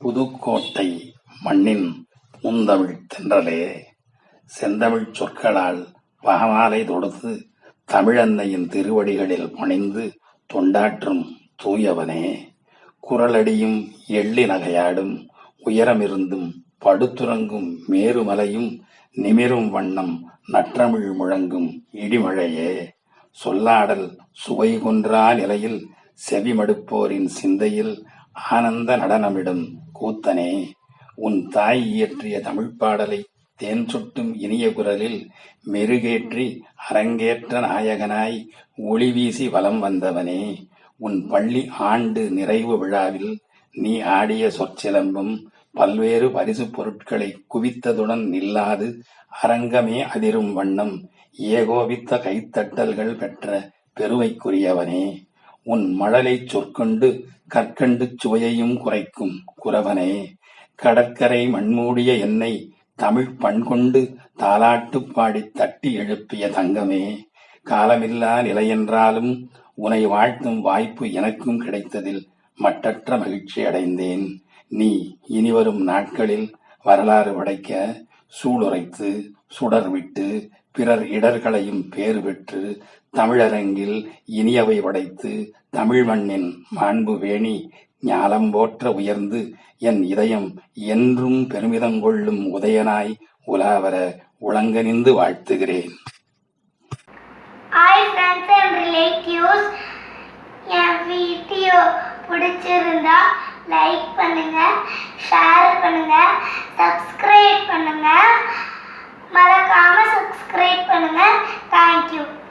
புதுக்கோட்டை மண்ணின் பூந்தமிழ் தென்றலே, செந்தமிழ்ச் சொற்களால் பகமாலை தொடுத்து தமிழன்னையின் திருவடிகளில் பணிந்து தொண்டாற்றும் தூயவனே, குரலடியும் எள்ளி நகையாடும் உயரமிருந்தும் படுத்துறங்கும் மேருமலையும் நிமிரும் வண்ணம் நற்றமிழ் முழங்கும் இடிமழையே, சொல்லாடல் சுவை கொன்றா நிலையில் செவிமடுப்போரின் சிந்தையில் ஆனந்த நடனமிடும் கூத்தனே, உன் தாய் இயற்றிய தமிழ்ப்பாடலை தேன் சுட்டும் இனிய குரலில் மெருகேற்றி அரங்கேற்ற நாயகனாய் ஒளி வீசி வலம் வந்தவனே, உன் பள்ளி ஆண்டு நிறைவு விழாவில் நீ ஆடிய சொற்சிலம்பம் பல்வேறு பரிசுப் பொருட்களை குவித்ததுடன் நில்லாது அரங்கமே அதிரும் வண்ணம் ஏகோபித்த கைத்தட்டல்கள் பெற்ற பெருமைக்குரியவனே, உன் மழலைச் சொற்கொண்டு கற்கண்டு சுவையையும் குறைக்கும் குரவனே, கடற்கரை மண்மூடிய என்னை தமிழ் பண்கொண்டு தாலாட்டுப் பாடித் தட்டி எழுப்பிய தங்கமே, காலமில்லா நிலையென்றாலும் உனை வாழ்த்தும் வாய்ப்பு எனக்கும் கிடைத்ததில் மட்டற்ற மகிழ்ச்சி அடைந்தேன். நீ இனிவரும் நாட்களில் வரலாறு படைக்க சூளுரைத்து சுடர்விட்டு பிறர் இடர்களையும் பேறு பெற்று தமிழரங்கில் இனியவை படைத்து தமிழ் மண்ணின் மாண்பு வேணி ஞாலம் போற்ற உயர்ந்து என் இதயம் என்றும் பெருமிதங்கொள்ளும் உதயனாய் உலாவர உளங்கனிந்து வாழ்த்துகிறேன். Hi friends and relatives, N video பிடிச்சிருந்தா லைக் பண்ணுங்க, ஷேர் பண்ணுங்க, சப்ஸ்கிரைப் பண்ணுங்க, மறக்காம சப்ஸ்கிரைப் பண்ணுங்க. தேங்க்யூ.